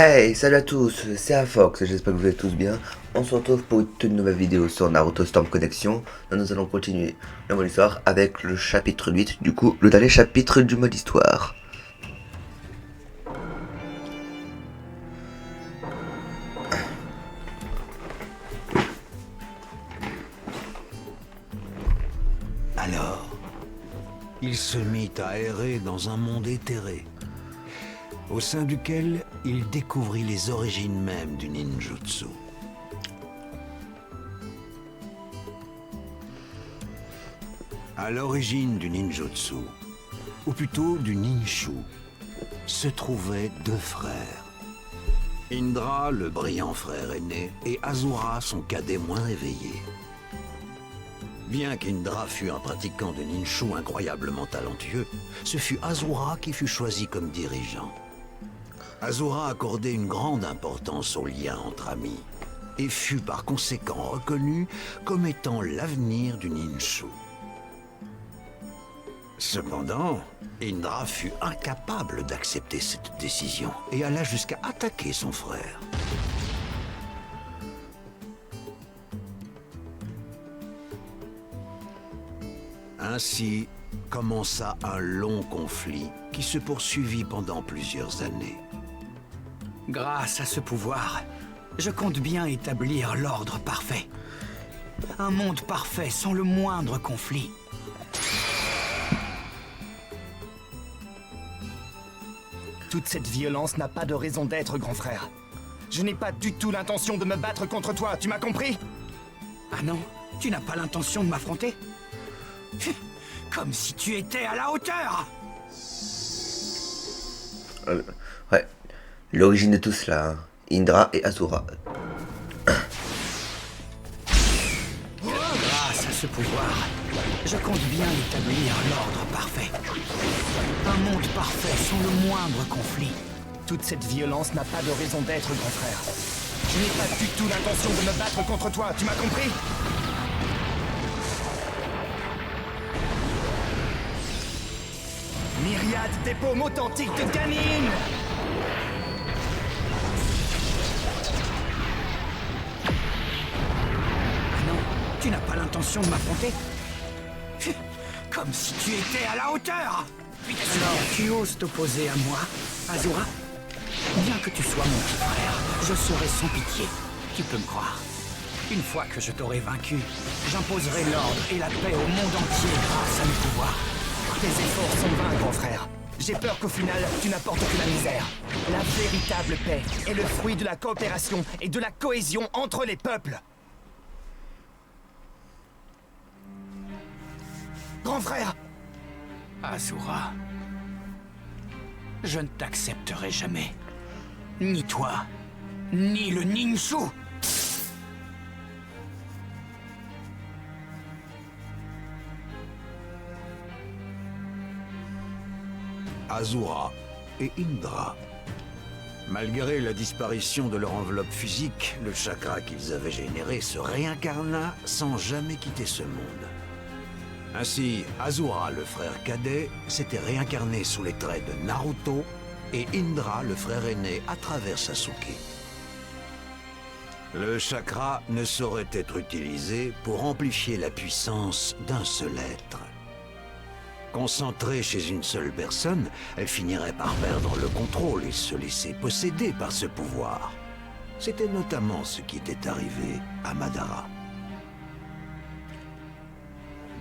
Hey, salut à tous, c'est Afox, j'espère que vous êtes tous bien. On se retrouve pour une toute nouvelle vidéo sur Naruto Storm Connection. Nous allons continuer le mode histoire avec le chapitre 8, du coup, le dernier chapitre du mode histoire. Alors, il se mit à errer dans un monde éthéré, au sein duquel il découvrit les origines mêmes du ninjutsu. À l'origine du ninjutsu, ou plutôt du ninshu, se trouvaient deux frères. Indra, le brillant frère aîné, et Asura, son cadet moins réveillé. Bien qu'Indra fût un pratiquant de ninshu incroyablement talentueux, ce fut Asura qui fut choisi comme dirigeant. Asura accordait une grande importance aux liens entre amis, et fut par conséquent reconnu comme étant l'avenir du ninshu. Cependant, Indra fut incapable d'accepter cette décision et alla jusqu'à attaquer son frère. Ainsi commença un long conflit qui se poursuivit pendant plusieurs années. Grâce à ce pouvoir, je compte bien établir l'ordre parfait. Un monde parfait sans le moindre conflit. Toute cette violence n'a pas de raison d'être, grand frère. Je n'ai pas du tout l'intention de me battre contre toi, tu m'as compris? Ah non, tu n'as pas l'intention de m'affronter? Comme si tu étais à la hauteur! Ouais, l'origine de tout cela, hein. Indra et Asura. Grâce à ce pouvoir, je compte bien établir l'ordre parfait. Un monde parfait sans le moindre conflit. Toute cette violence n'a pas de raison d'être, grand frère. Je n'ai pas du tout l'intention de me battre contre toi, tu m'as compris? Myriade des paumes authentiques de Ganin! Ah non, tu n'as pas l'intention de m'affronter? Comme si tu étais à la hauteur! Alors, tu oses t'opposer à moi, Asura? Bien que tu sois mon petit frère, je serai sans pitié. Tu peux me croire. Une fois que je t'aurai vaincu, j'imposerai l'ordre et la paix au monde entier grâce à mes pouvoirs. Tes efforts sont vains, grand frère. J'ai peur qu'au final, tu n'apportes que la misère. La véritable paix est le fruit de la coopération et de la cohésion entre les peuples. Grand frère! Asura, je ne t'accepterai jamais. Ni toi, ni le ninshu. Asura et Indra. Malgré la disparition de leur enveloppe physique, le chakra qu'ils avaient généré se réincarna sans jamais quitter ce monde. Ainsi, Asura, le frère cadet, s'était réincarné sous les traits de Naruto et Indra, le frère aîné, à travers Sasuke. Le chakra ne saurait être utilisé pour amplifier la puissance d'un seul être. Concentrée chez une seule personne, elle finirait par perdre le contrôle et se laisser posséder par ce pouvoir. C'était notamment ce qui était arrivé à Madara.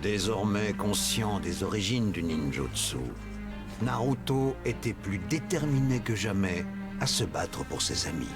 Désormais conscient des origines du ninjutsu, Naruto était plus déterminé que jamais à se battre pour ses amis.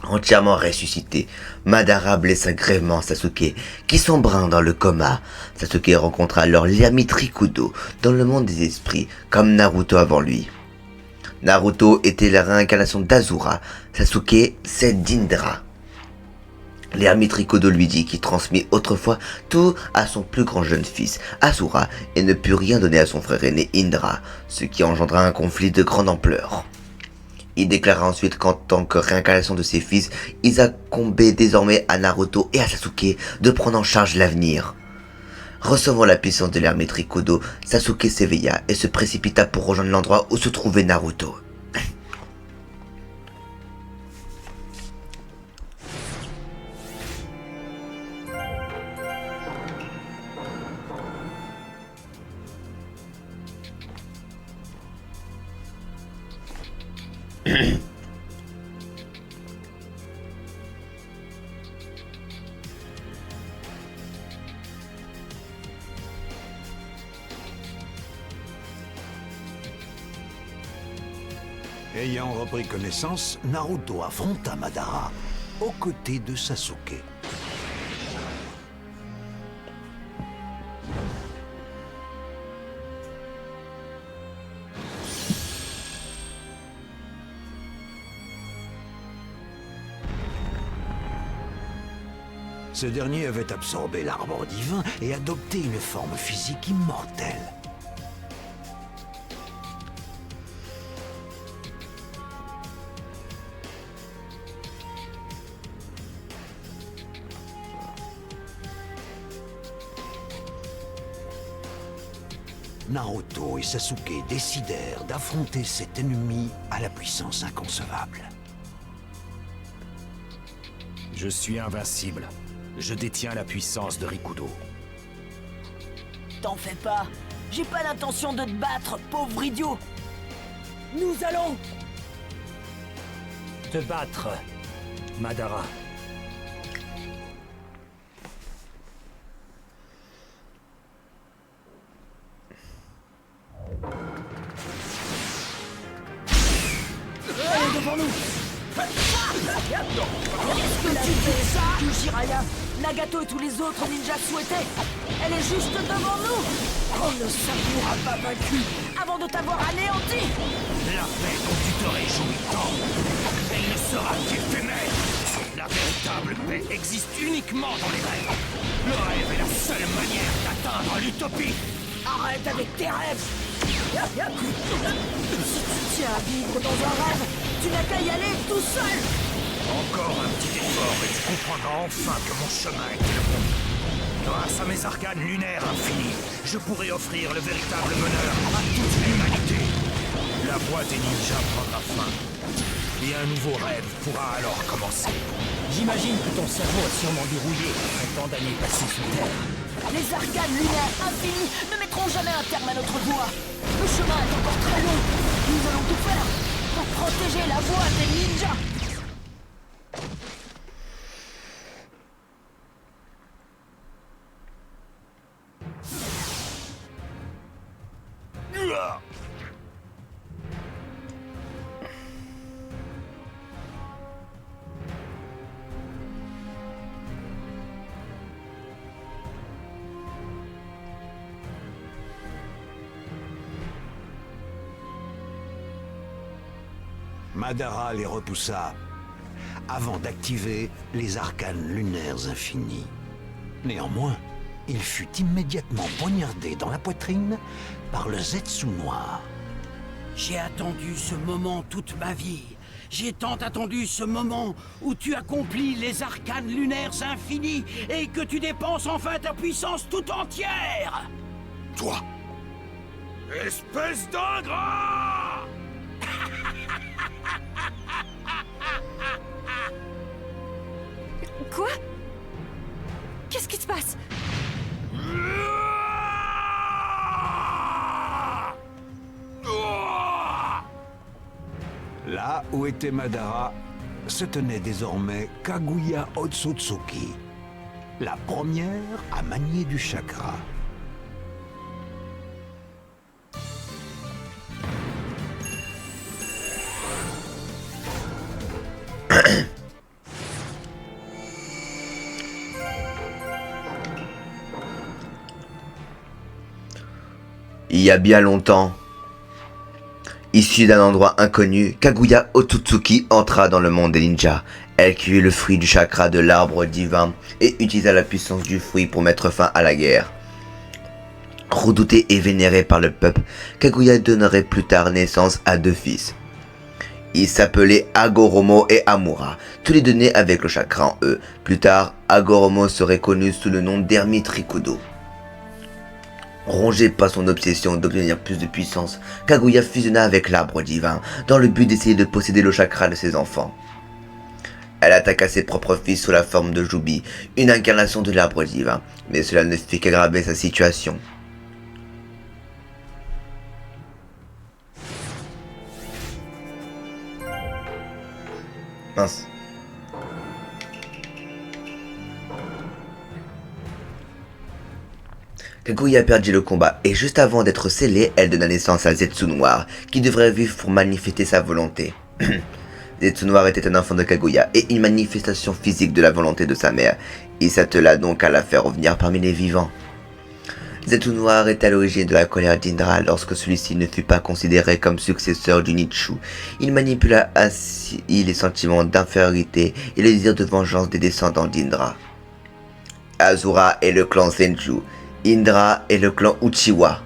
Entièrement ressuscité, Madara blessa grièvement Sasuke, qui sombra dans le coma. Sasuke rencontra alors l'ami Rikudo dans le monde des esprits, comme Naruto avant lui. Naruto était la réincarnation d'Asura, Sasuke c'est d'Indra. L'ermite Rikudo lui dit qu'il transmit autrefois tout à son plus grand jeune fils, Asura, et ne put rien donner à son frère aîné Indra, ce qui engendra un conflit de grande ampleur. Il déclara ensuite qu'en tant que réincarnation de ses fils, il incombait désormais à Naruto et à Sasuke de prendre en charge l'avenir. Recevant la puissance de l'ermite Rikudo, Sasuke s'éveilla et se précipita pour rejoindre l'endroit où se trouvait Naruto. Ayant repris connaissance, Naruto affronta Madara aux côtés de Sasuke. Ce dernier avait absorbé l'arbre divin et adopté une forme physique immortelle. Naruto et Sasuke décidèrent d'affronter cet ennemi à la puissance inconcevable. Je suis invincible. Je détiens la puissance de Rikudo. T'en fais pas. J'ai pas l'intention de te battre, pauvre idiot. Nous allons... Te battre, Madara. Elle est devant nous. Qu'est-ce que tu fais ça, Jiraiya? Nagato et tous les autres ninjas souhaitaient. Elle est juste devant nous. On ne s'avouera pas vaincu avant de t'avoir anéanti. La paix dont tu te réjouis tant, elle ne sera qu'éphémère. La véritable paix existe uniquement dans les rêves. Le rêve est la seule manière d'atteindre l'utopie. Arrête avec tes rêves. Si tu tiens à vivre dans un rêve, tu n'as qu'à y aller tout seul. Encore un petit effort et tu comprendras enfin que mon chemin était le bon. Grâce à mes arcanes lunaires infinis, je pourrai offrir le véritable bonheur à toute l'humanité. La voie des ninjas prendra fin. Et un nouveau rêve pourra alors commencer. J'imagine que ton cerveau est sûrement dérouillé après tant d'années passées sur Terre. Les arcanes lunaires infinis ne mettront jamais un terme à notre voie. Le chemin est encore très long. Nous allons tout faire pour protéger la voie des ninjas. Madara les repoussa avant d'activer les arcanes lunaires infinis. Néanmoins, il fut immédiatement poignardé dans la poitrine par le Zetsu noir. J'ai attendu ce moment toute ma vie. J'ai tant attendu ce moment où tu accomplis les arcanes lunaires infinis et que tu dépenses enfin ta puissance tout entière. Toi, espèce d'ingrat! Quoi? Qu'est-ce qui se passe? Là où était Madara, se tenait désormais Kaguya Otsutsuki, la première à manier du chakra. Il y a bien longtemps, issu d'un endroit inconnu, Kaguya Otsutsuki entra dans le monde des ninjas. Elle cueillit le fruit du chakra de l'arbre divin et utilisa la puissance du fruit pour mettre fin à la guerre. Redoutée et vénérée par le peuple, Kaguya donnerait plus tard naissance à 2 fils. Ils s'appelaient Hagoromo et Amura, tous les deux nés avec le chakra en eux. Plus tard, Hagoromo serait connu sous le nom d'Ermite Rikudo. Rongé par son obsession d'obtenir plus de puissance, Kaguya fusionna avec l'arbre divin, dans le but d'essayer de posséder le chakra de ses enfants. Elle attaqua ses propres fils sous la forme de Jubi, une incarnation de l'arbre divin, mais cela ne fit qu'aggraver sa situation. Mince. Kaguya perdit le combat et juste avant d'être scellée, elle donna naissance à Zetsu Noir, qui devrait vivre pour manifester sa volonté. Zetsu Noir était un enfant de Kaguya et une manifestation physique de la volonté de sa mère. Il s'attela donc à la faire revenir parmi les vivants. Zetsu Noir est à l'origine de la colère d'Indra lorsque celui-ci ne fut pas considéré comme successeur du Nichu. Il manipula ainsi les sentiments d'infériorité et le désir de vengeance des descendants d'Indra. Asura est le clan Senju, Indra est le clan Uchiwa.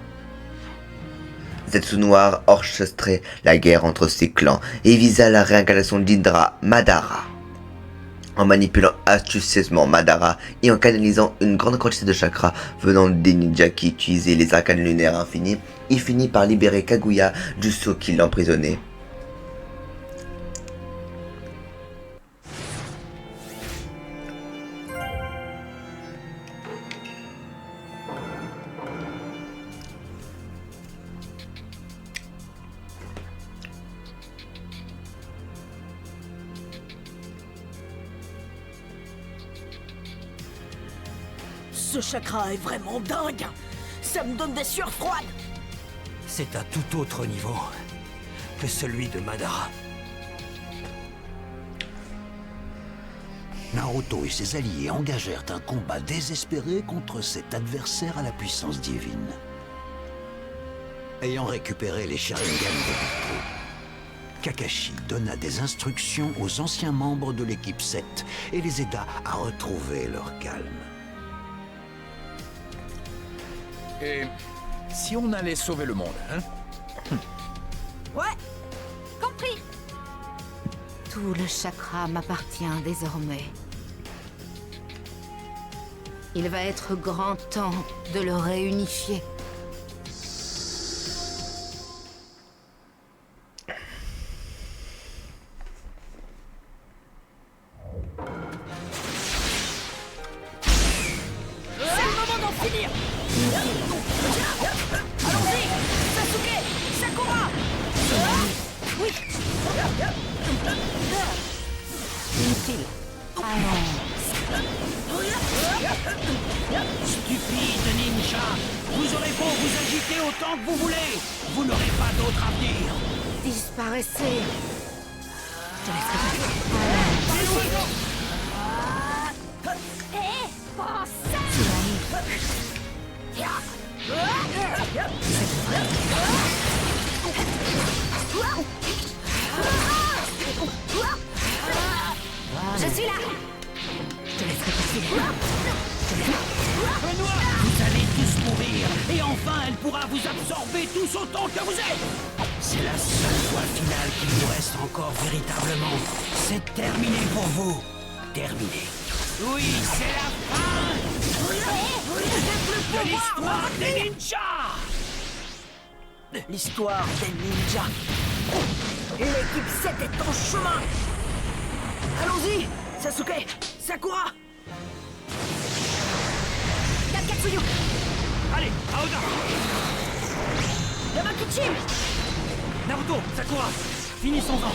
Zetsu Noir orchestrait la guerre entre ces clans et visa la réincarnation d'Indra, Madara. En manipulant astucieusement Madara et en canalisant une grande quantité de chakras venant des ninjas qui utilisaient les arcanes lunaires infinis, il finit par libérer Kaguya du sceau qui l'emprisonnait. Ce chakra est vraiment dingue. Ça me donne des sueurs froides. C'est à tout autre niveau que celui de Madara. Naruto et ses alliés engagèrent un combat désespéré contre cet adversaire à la puissance divine. Ayant récupéré les Sharingan de Naruto, Kakashi donna des instructions aux anciens membres de l'équipe 7 et les aida à retrouver leur calme. Et si on allait sauver le monde, hein? Ouais, Compris. Tout le chakra m'appartient désormais. Il va être grand temps de le réunifier. c'est le moment d'en finir. Allons-y, Sasuke, Sakura. Oui. Inutile. Allons. Stupide ninja, vous aurez beau vous agiter autant que vous voulez, vous n'aurez pas d'autre avenir. Disparaissez. Je laisserai passer. Hé, prends ça. Je suis là. Je te laisserai passer. Vous allez tous mourir, et enfin elle pourra vous absorber tous autant que vous êtes. C'est la seule fois finale qu'il vous reste encore véritablement. C'est terminé pour vous. Terminé. Oui, c'est la fin de l'histoire des ninjas. L'histoire des ninjas. L'équipe 7 est en chemin. Allons-y, Sasuke, Sakura. Kankatsuyu, Allez, Aoda, Yamakuchi. Naruto, Sakura, finissons-en.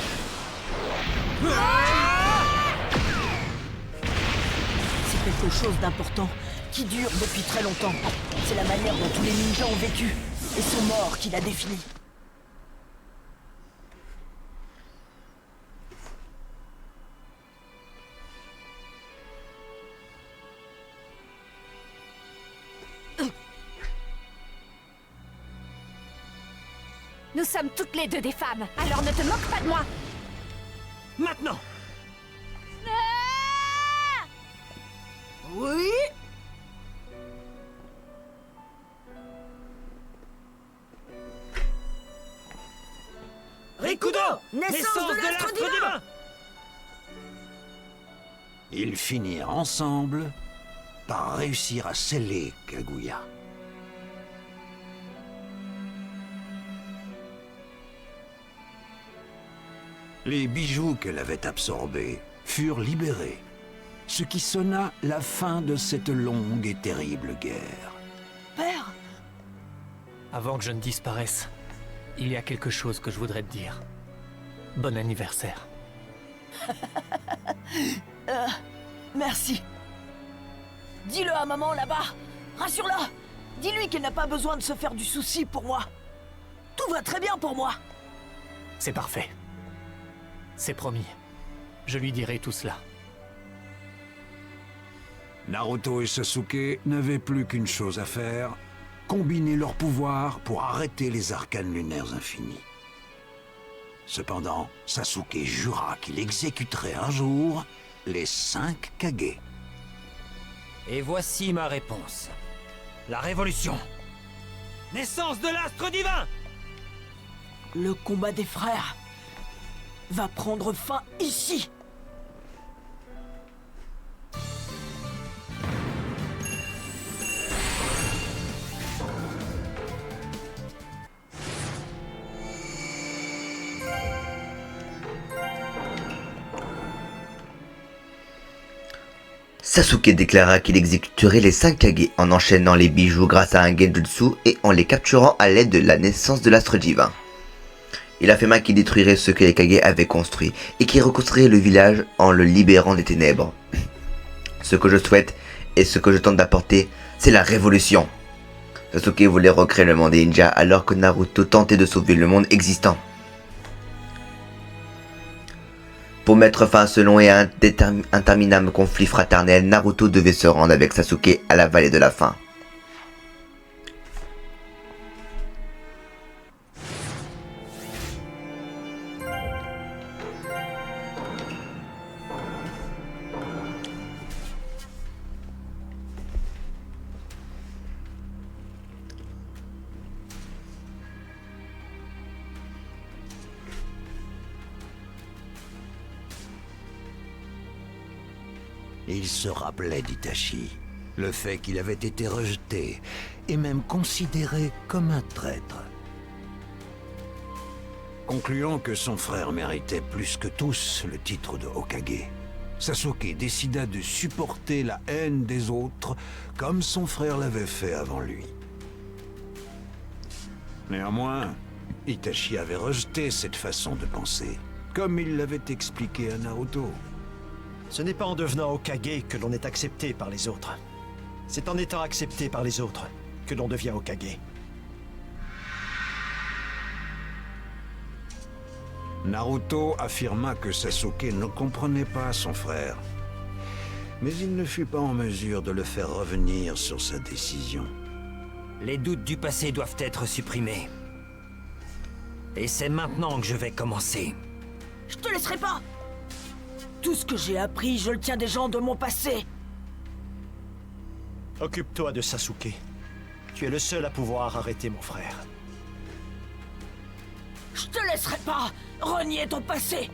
C'est quelque chose d'important qui dure depuis très longtemps. C'est la manière dont tous les ninjas ont vécu et sont morts qui l'a défini. Nous sommes toutes les deux des femmes, alors ne te moque pas de moi. Maintenant. Ah! Oui. Rikudo, naissance de l'astre divin. Ils finirent ensemble par réussir à sceller Kaguya. Les bijoux qu'elle avait absorbés furent libérés, ce qui sonna la fin de cette longue et terrible guerre. Père, Avant que je ne disparaisse, il y a quelque chose que je voudrais te dire. Bon anniversaire. merci. Dis-le à maman là-bas. Rassure-la. Dis-lui qu'elle n'a pas besoin de se faire du souci pour moi. Tout va très bien pour moi. C'est parfait. C'est promis. Je lui dirai tout cela. Naruto et Sasuke n'avaient plus qu'une chose à faire, combiner leurs pouvoirs pour arrêter les arcanes lunaires infinis. Cependant, Sasuke jura qu'il exécuterait un jour les 5 Kage. Et voici ma réponse. La révolution. Naissance de l'astre divin. Le combat des frères va prendre fin ici. Sasuke déclara qu'il exécuterait les 5 Kage en enchaînant les bijoux grâce à un genjutsu et en les capturant à l'aide de la naissance de l'astre divin. Il affirma qu'il détruirait ce que les Kage avaient construit et qu'il reconstruirait le village en le libérant des ténèbres. Ce que je souhaite et ce que je tente d'apporter, c'est la révolution. Sasuke voulait recréer le monde des ninjas alors que Naruto tentait de sauver le monde existant. Pour mettre fin à ce long et interminable conflit fraternel, Naruto devait se rendre avec Sasuke à la vallée de la faim. Il se rappelait d'Itachi, le fait qu'il avait été rejeté et même considéré comme un traître. Concluant que son frère méritait plus que tous le titre de Hokage, Sasuke décida de supporter la haine des autres comme son frère l'avait fait avant lui. Néanmoins, Itachi avait rejeté cette façon de penser, comme il l'avait expliqué à Naruto. Ce n'est pas en devenant Hokage que l'on est accepté par les autres. C'est en étant accepté par les autres que l'on devient Hokage. Naruto affirma que Sasuke ne comprenait pas son frère. Mais il ne fut pas en mesure de le faire revenir sur sa décision. Les doutes du passé doivent être supprimés. Et c'est maintenant que je vais commencer. Je te laisserai pas. Tout ce que j'ai appris, je le tiens des gens de mon passé. Occupe-toi de Sasuke. Tu es le seul à pouvoir arrêter mon frère. Je te laisserai pas renier ton passé.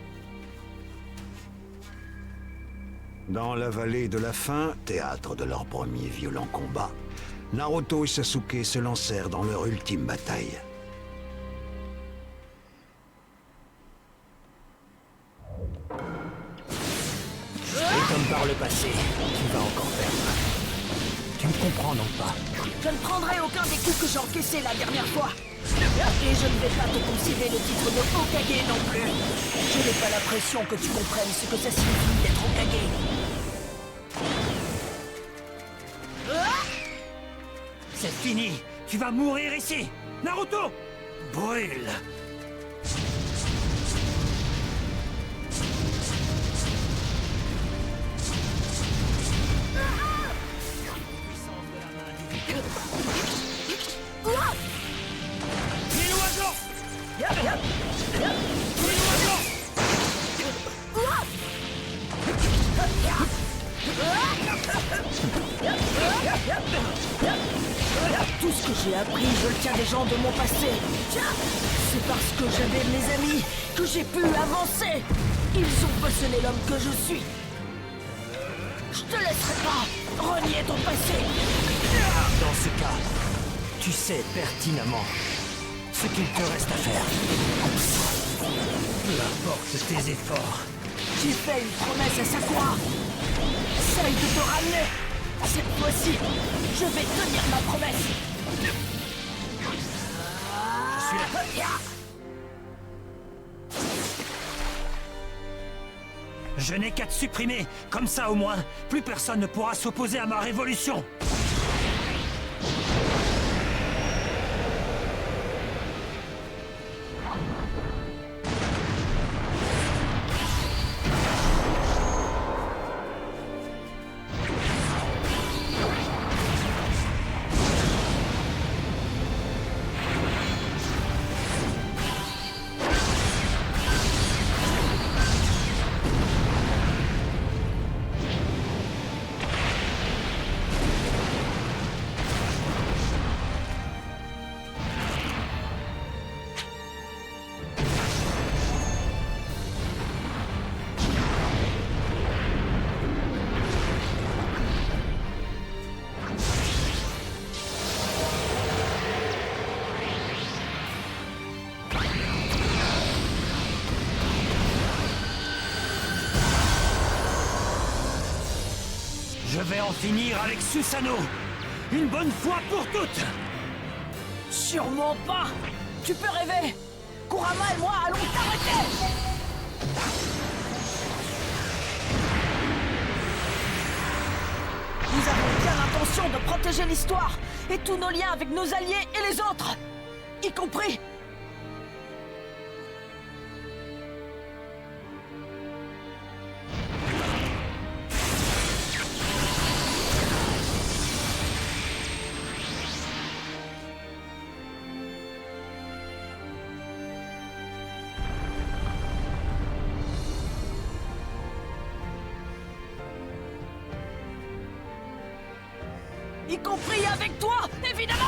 Dans la vallée de la faim, théâtre de leur premier violent combat, Naruto et Sasuke se lancèrent dans leur ultime bataille. Et comme par le passé, tu vas encore perdre. Tu ne comprends donc pas. Je ne prendrai aucun des coups que j'ai encaissés la dernière fois. Et je ne vais pas te concéder le titre de Hokage non plus. Je n'ai pas l'impression que tu comprennes ce que ça signifie d'être Hokage. C'est fini. Tu vas mourir ici. Naruto, brûle. Tout ce que j'ai appris, je le tiens des gens de mon passé. C'est parce que j'avais mes amis que j'ai pu avancer. Ils ont façonné l'homme que je suis. Je te laisserai pas renier ton passé. Dans ce cas, tu sais pertinemment ce qu'il te reste à faire. Peu importe tes efforts. J'ai fait une promesse à Sakura. Essaye de te ramener. Cette fois-ci, je vais tenir ma promesse. Je suis là. Je n'ai qu'à te supprimer. Comme ça, au moins, plus personne ne pourra s'opposer à ma révolution. Je vais en finir avec Susanoo. Une bonne fois pour toutes. Sûrement pas. Tu peux rêver. Kurama et moi allons t'arrêter. Nous avons bien l'intention de protéger l'histoire et tous nos liens avec nos alliés et les autres, y compris... Y compris avec toi, évidemment!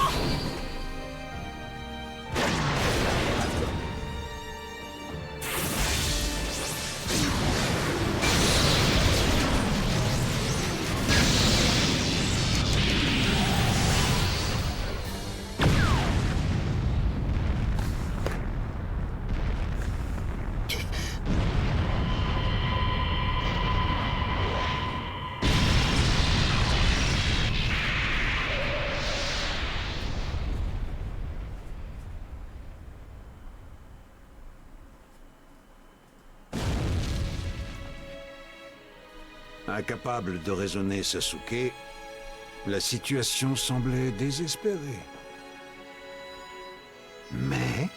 Incapable de raisonner Sasuke, la situation semblait désespérée. Mais...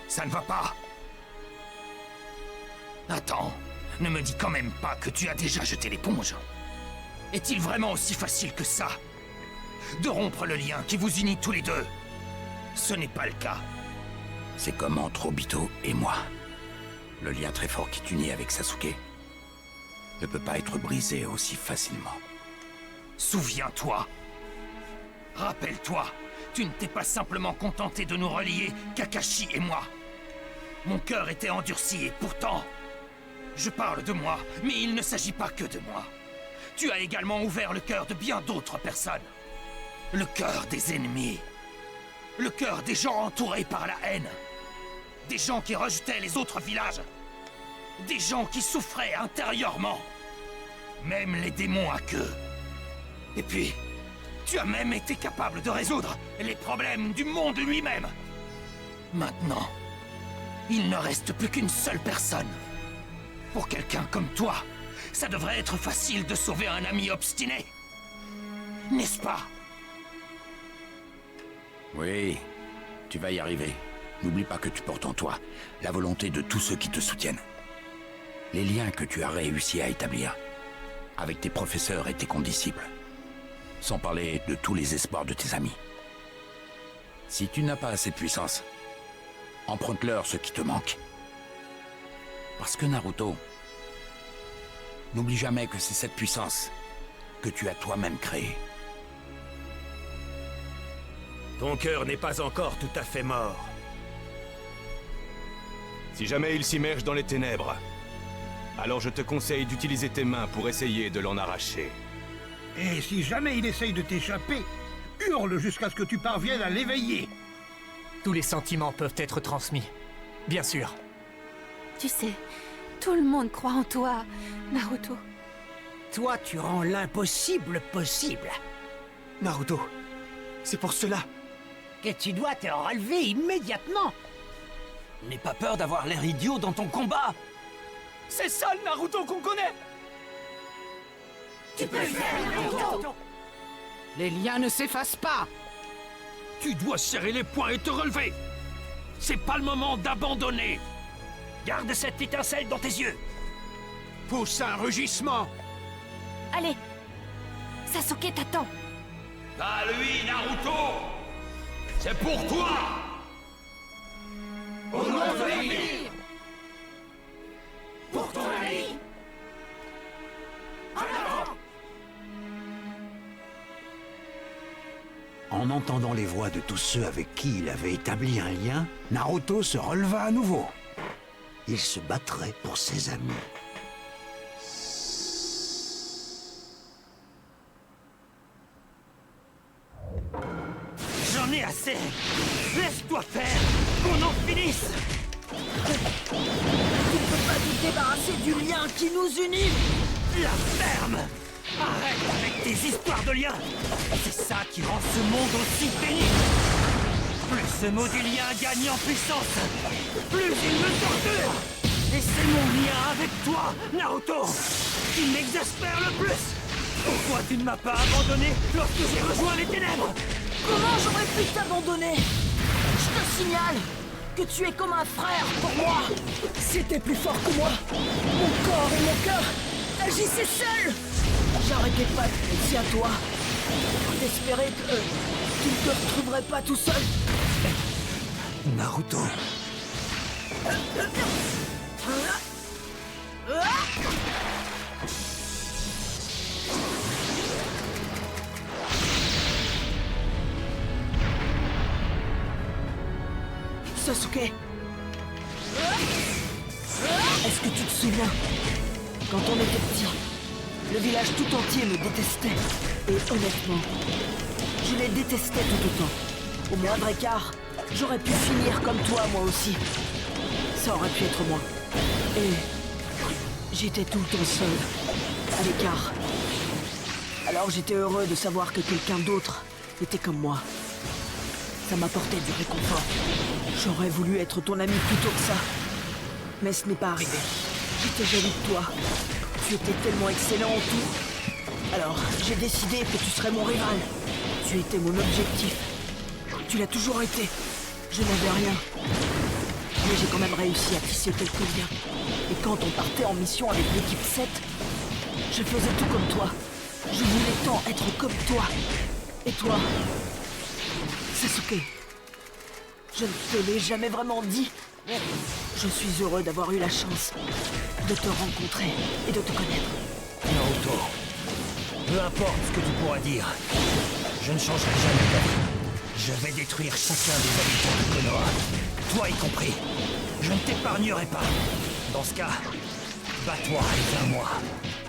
Ça ne va pas. Attends, ne me dis quand même pas que tu as déjà jeté l'éponge. Est-il vraiment aussi facile que ça de rompre le lien qui vous unit tous les deux? Ce n'est pas le cas. C'est comme entre Obito et moi. Le lien très fort qui t'unit avec Sasuke ne peut pas être brisé aussi facilement. Souviens-toi. Rappelle-toi, tu ne t'es pas simplement contenté de nous relier, Kakashi et moi. Mon cœur était endurci et pourtant... Je parle de moi, mais il ne s'agit pas que de moi. Tu as également ouvert le cœur de bien d'autres personnes. Le cœur des ennemis. Le cœur des gens entourés par la haine. Des gens qui rejetaient les autres villages. Des gens qui souffraient intérieurement. Même les démons à queue. Et puis, tu as même été capable de résoudre les problèmes du monde lui-même. Maintenant, il ne reste plus qu'une seule personne. Pour quelqu'un comme toi, ça devrait être facile de sauver un ami obstiné. N'est-ce pas? Oui, tu vas y arriver. N'oublie pas que tu portes en toi la volonté de tous ceux qui te soutiennent. Les liens que tu as réussi à établir avec tes professeurs et tes condisciples. Sans parler de tous les espoirs de tes amis. Si tu n'as pas assez de puissance, emprunte-leur ce qui te manque. Parce que Naruto, n'oublie jamais que c'est cette puissance que tu as toi-même créé. Ton cœur n'est pas encore tout à fait mort. Si jamais il s'immerge dans les ténèbres, alors je te conseille d'utiliser tes mains pour essayer de l'en arracher. Et si jamais il essaye de t'échapper, hurle jusqu'à ce que tu parviennes à l'éveiller. Tous les sentiments peuvent être transmis. Bien sûr. Tu sais, tout le monde croit en toi, Naruto. Toi, tu rends l'impossible possible. Naruto, c'est pour cela que tu dois te relever immédiatement. N'aie pas peur d'avoir l'air idiot dans ton combat. C'est ça le Naruto qu'on connaît. Tu peux le faire, Naruto. Les liens ne s'effacent pas. Tu dois serrer les poings et te relever. C'est pas le moment d'abandonner. Garde cette étincelle dans tes yeux. Pousse un rugissement. Allez, Sasuke t'attend. À lui, Naruto. C'est pour toi. Au nom de l'ennemi. Pour ton ami. En avant. En entendant les voix de tous ceux avec qui il avait établi un lien, Naruto se releva à nouveau. Il se battrait pour ses amis. J'en ai assez. Laisse-toi faire. Qu'on en finisse. Tu ne peux pas te débarrasser du lien qui nous unit. La ferme. Arrête avec tes histoires de liens. C'est ça qui rend ce monde aussi pénible. Plus ce maudit lien gagne en puissance, plus il me torture. Et c'est mon lien avec toi, Naruto, qui m'exaspère le plus. Pourquoi tu ne m'as pas abandonné lorsque j'ai rejoint les ténèbres? Comment j'aurais pu t'abandonner? Je te signale que tu es comme un frère pour moi. C'était plus fort que moi. Mon corps et mon cœur agissaient seuls. J'arrêtais pas de penser à toi. D'espérer que tu ne te retrouverais pas tout seul. Naruto. Sasuke. Est-ce que tu te souviens? Quand on était petit, le village tout entier me détestait. Et honnêtement, je les détestais tout autant. Au moindre écart, j'aurais pu finir comme toi, moi aussi. Ça aurait pu être moi. Et j'étais tout le temps seul, à l'écart. Alors j'étais heureux de savoir que quelqu'un d'autre était comme moi. Ça m'apportait du réconfort. J'aurais voulu être ton ami plutôt que ça. Mais ce n'est pas arrivé. J'étais jaloux de toi. Tu étais tellement excellent en tout. Alors, j'ai décidé que tu serais mon rival. Tu étais mon objectif. Tu l'as toujours été. Je n'avais rien. Mais j'ai quand même réussi à tisser quelques liens. Et quand on partait en mission avec l'équipe 7, je faisais tout comme toi. Je voulais tant être comme toi. Et toi, Sasuke, je ne te l'ai jamais vraiment dit. Je suis heureux d'avoir eu la chance de te rencontrer et de te connaître. Naruto, peu importe ce que tu pourras dire, je ne changerai jamais d'avis. Je vais détruire chacun des habitants de Konoha, toi y compris. Je ne t'épargnerai pas. Dans ce cas, bats-toi et viens-moi.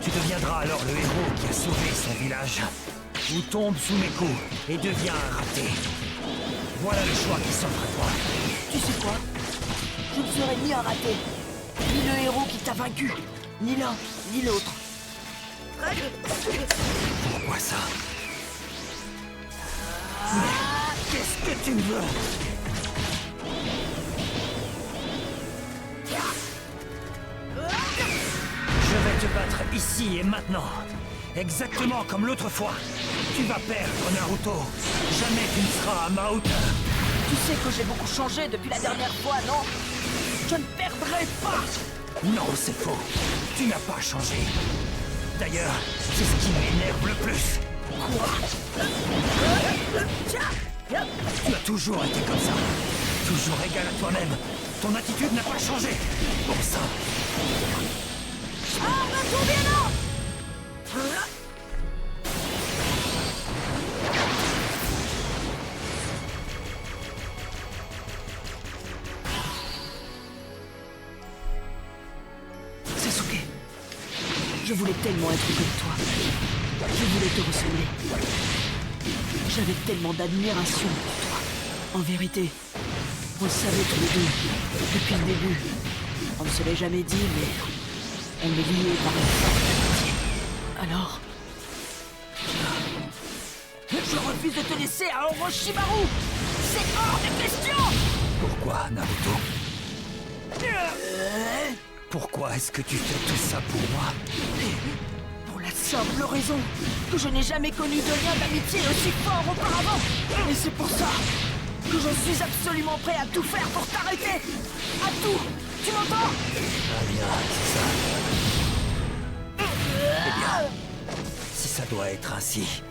Tu deviendras alors le héros qui a sauvé son village. Ou tombe sous mes coups et deviens un raté. Voilà le choix qui s'offre à toi. Tu sais quoi? Je ne serai ni un raté, ni le héros qui t'a vaincu, ni l'un, ni l'autre. Pourquoi ça? Qu'est-ce que tu veux? Je vais te battre ici et maintenant. Exactement comme l'autre fois. Tu vas perdre, Naruto. Jamais tu ne seras à ma hauteur. Tu sais que j'ai beaucoup changé depuis la dernière fois, non? Je ne perdrai pas! Non, c'est faux. Tu n'as pas changé. D'ailleurs, c'est ce qui m'énerve le plus. Quoi? Tu as toujours été comme ça. Toujours égal à toi-même. Ton attitude n'a pas changé. Bon sang. Ah, bah, tout bien, non! Je voulais tellement être comme toi. Je voulais te ressembler. J'avais tellement d'admiration pour toi. En vérité, on le savait tous les deux, depuis le début. On ne se l'est jamais dit, mais on est liés par une forte amitié. Alors... Je refuse de te laisser à Orochimaru. C'est hors de question. Pourquoi, Naruto? Pourquoi est-ce que tu fais tout ça pour moi? Pour la simple raison que je n'ai jamais connu de lien d'amitié aussi fort auparavant. Et c'est pour ça que je suis absolument prêt à tout faire pour t'arrêter. À tout. Tu m'entends? Ah bien, c'est ça. Eh bien, si ça doit être ainsi,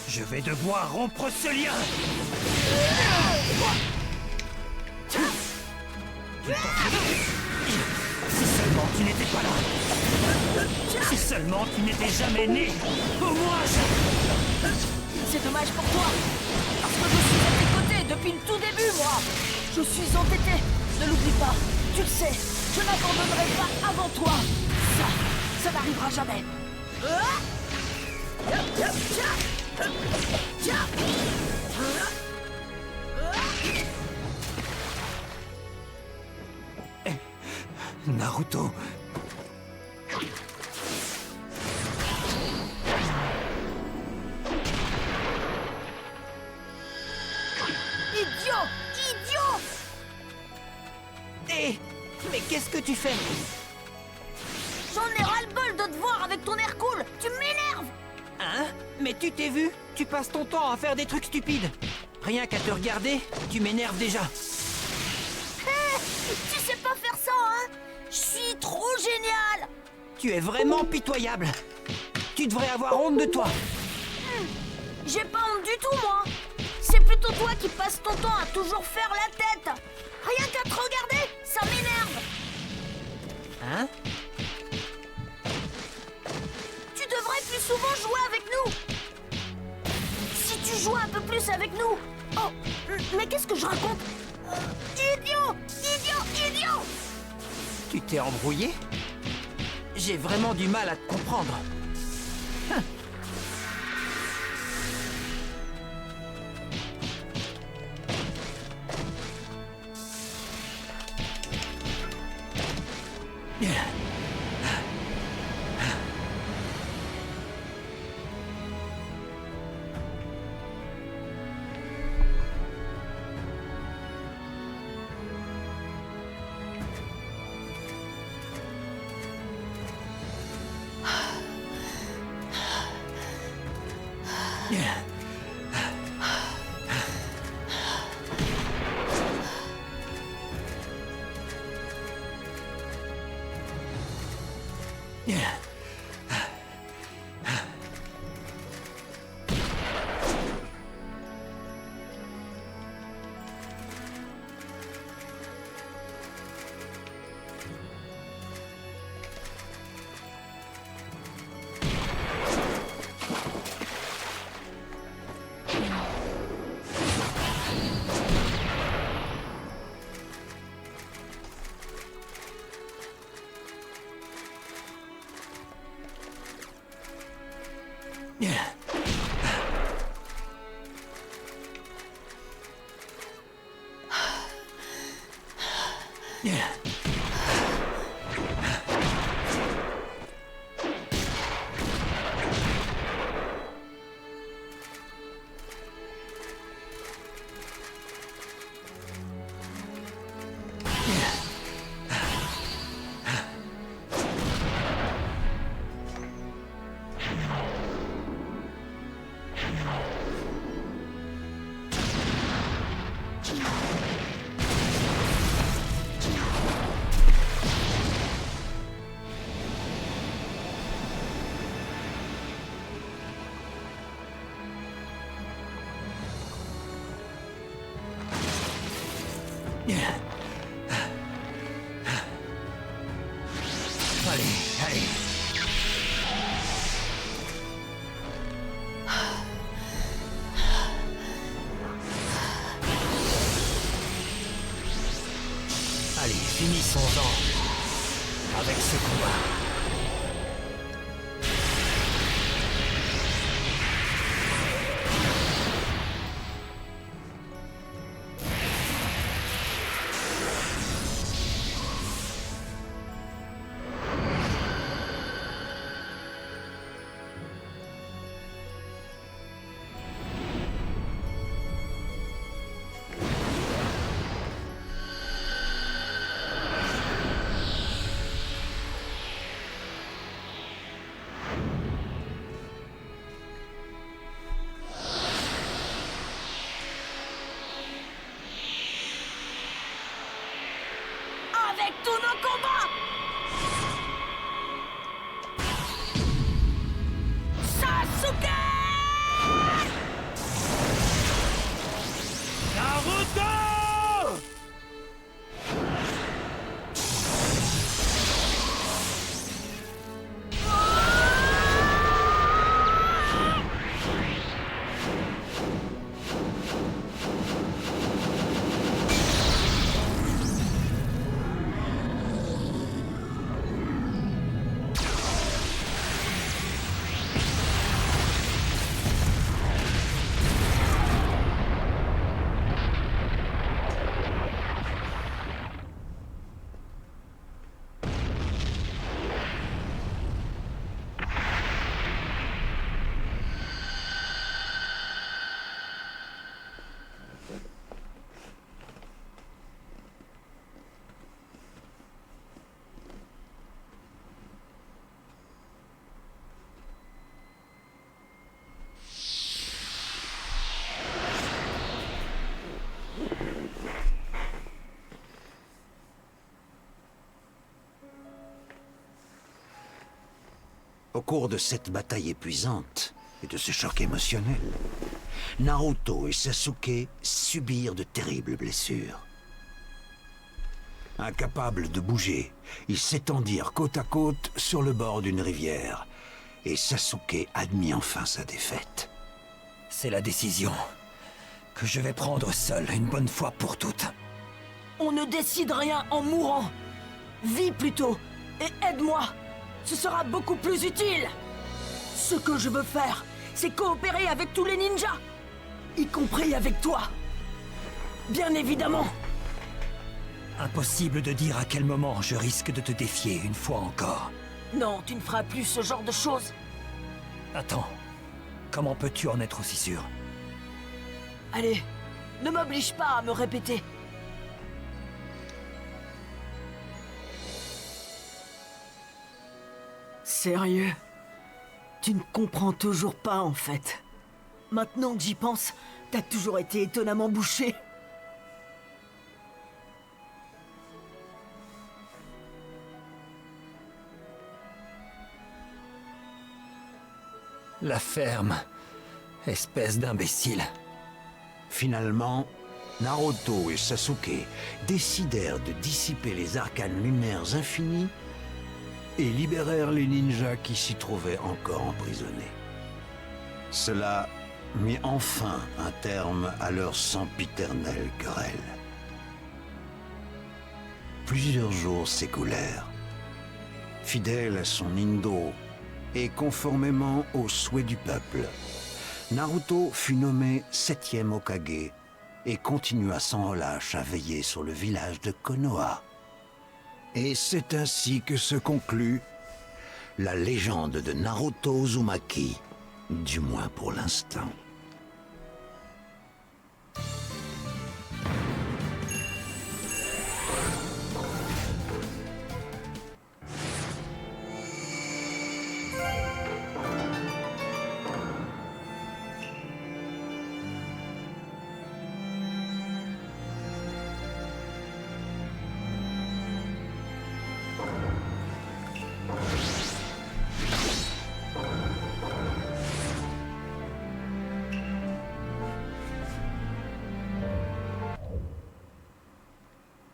je vais devoir rompre ce lien. Si seulement tu n'étais pas là. Si seulement tu n'étais jamais né. Au moins je... C'est dommage pour toi. Parce que je suis à tes côtés depuis le tout début, moi. Je suis entêté. Ne l'oublie pas. Tu le sais. Je n'abandonnerai pas avant toi. Ça n'arrivera jamais. Naruto. Idiot! Idiot! Hé! Mais qu'est-ce que tu fais? J'en ai ras-le-bol de te voir avec ton air cool! Tu m'énerves! Hein? Mais tu t'es vu? Tu passes ton temps à faire des trucs stupides. Rien qu'à te regarder, tu m'énerves déjà. Tu sais pas faire ça, hein? Je suis trop génial! Tu es vraiment pitoyable. Tu devrais avoir honte de toi. J'ai pas honte du tout, moi! C'est plutôt toi qui passes ton temps à toujours faire la tête! Rien qu'à te regarder, ça m'énerve! Hein? Tu devrais plus souvent jouer avec nous! Si tu jouais un peu plus avec nous! Oh, mais qu'est-ce que je raconte? Idiot! Idiot! Idiot! Tu t'es embrouillé? J'ai vraiment du mal à te comprendre. Allez, finissons-en avec ce combat. avec tous nos combats! Sasuke! Naruto! Au cours de cette bataille épuisante et de ce choc émotionnel, Naruto et Sasuke subirent de terribles blessures. Incapables de bouger, ils s'étendirent côte à côte sur le bord d'une rivière, et Sasuke admit enfin sa défaite. C'est la décision que je vais prendre seul une bonne fois pour toutes. On ne décide rien en mourant. Vis plutôt et aide-moi. Ce sera beaucoup plus utile. Ce que je veux faire, c'est coopérer avec tous les ninjas, y compris avec toi. Bien évidemment. Impossible de dire à quel moment je risque de te défier une fois encore. Non, tu ne feras plus ce genre de choses. Attends, comment peux-tu en être aussi sûr? Allez, ne m'oblige pas à me répéter. Sérieux? Tu ne comprends toujours pas, en fait. Maintenant que j'y pense, t'as toujours été étonnamment bouché. La ferme, espèce d'imbécile. Finalement, Naruto et Sasuke décidèrent de dissiper les arcanes lunaires infinis et libérèrent les ninjas qui s'y trouvaient encore emprisonnés. Cela mit enfin un terme à leur sempiternelle querelle. Plusieurs jours s'écoulèrent. Fidèle à son Indo et conformément aux souhaits du peuple, Naruto fut nommé 7e Hokage et continua sans relâche à veiller sur le village de Konoha. Et c'est ainsi que se conclut la légende de Naruto Uzumaki, du moins pour l'instant.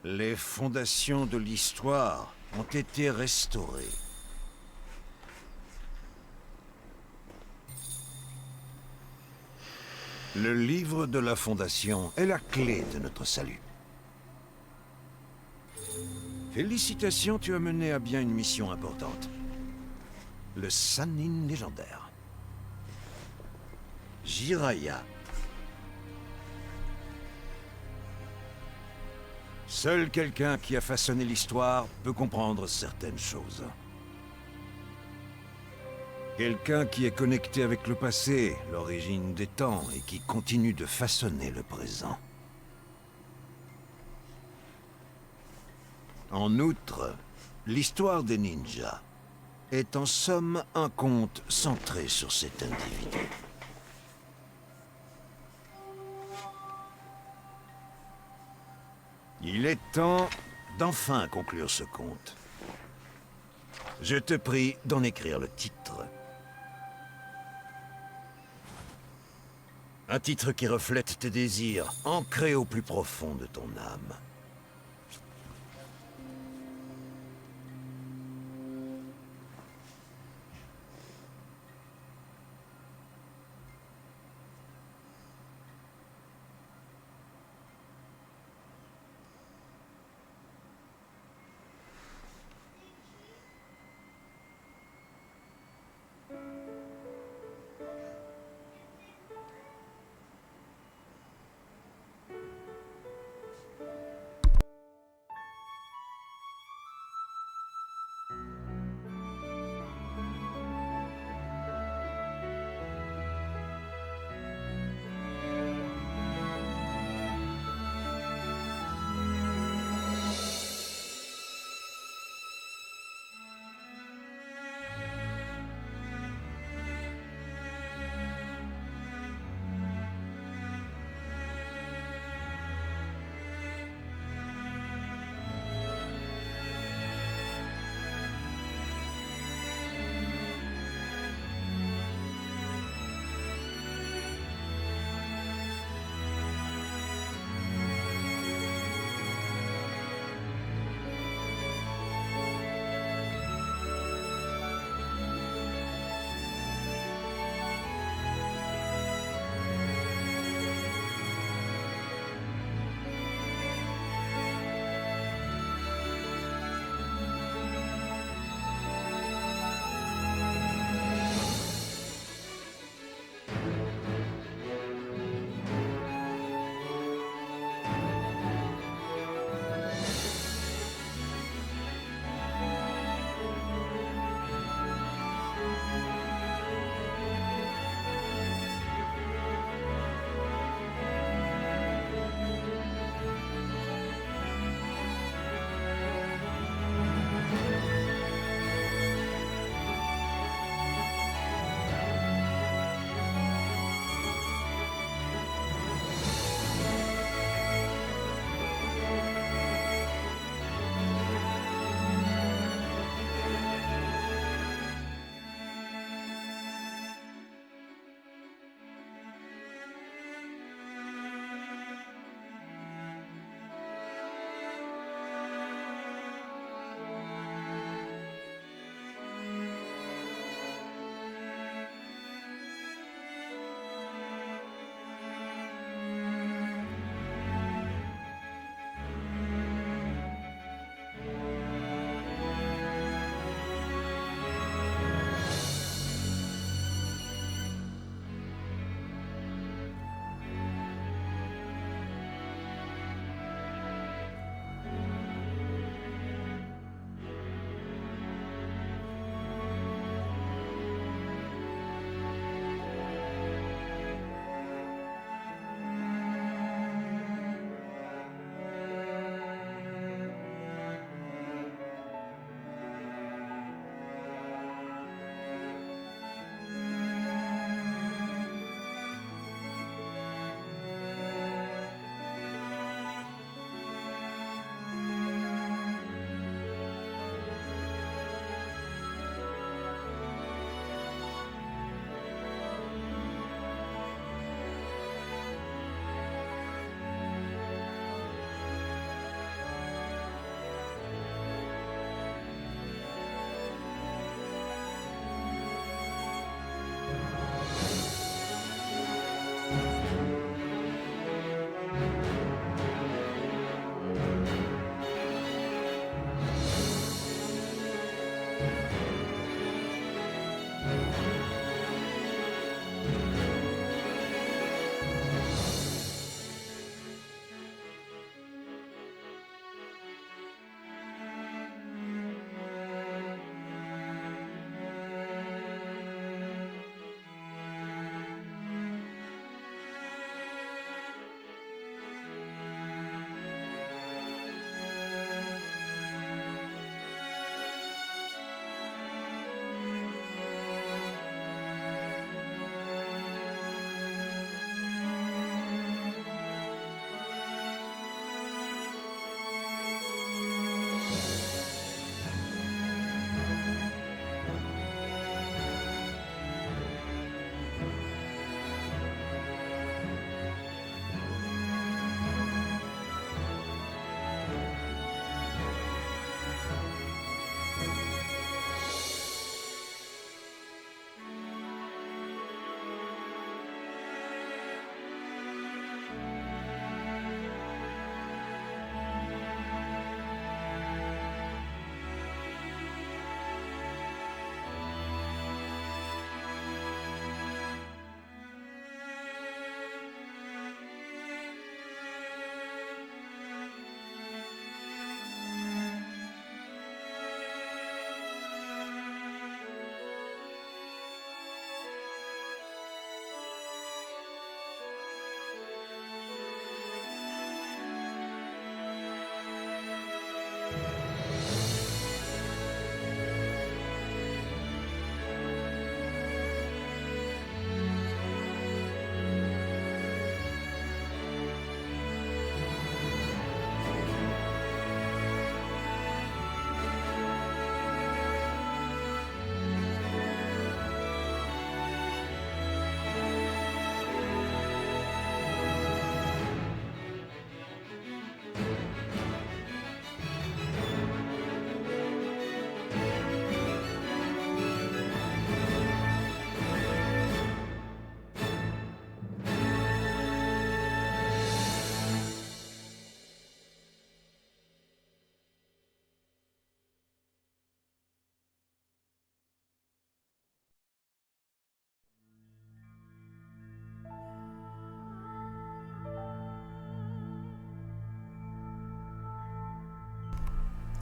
Les fondations de l'histoire ont été restaurées. Le livre de la Fondation est la clé de notre salut. Félicitations, tu as mené à bien une mission importante. Le Sannin légendaire. Jiraiya. Seul quelqu'un qui a façonné l'histoire peut comprendre certaines choses. Quelqu'un qui est connecté avec le passé, l'origine des temps, et qui continue de façonner le présent. En outre, l'histoire des ninjas est en somme un conte centré sur cet individu. Il est temps d'enfin conclure ce conte. Je te prie d'en écrire le titre. Un titre qui reflète tes désirs, ancrés au plus profond de ton âme.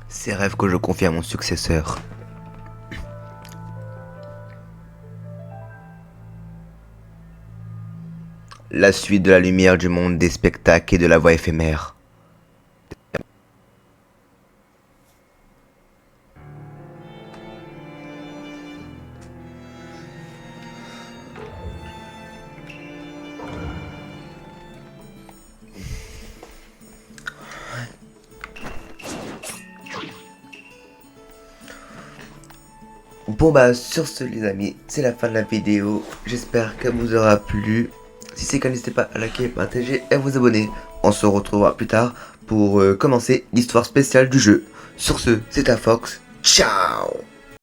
Ces rêves que je confie à mon successeur. La suite de la lumière du monde des spectacles et de la voix éphémère. Bon bah sur ce les amis, c'est la fin de la vidéo. J'espère qu'elle vous aura plu. Si c'est le cas, n'hésitez pas à liker, partager et à vous abonner. On se retrouvera plus tard pour commencer l'histoire spéciale du jeu. Sur ce, c'était Fox. Ciao!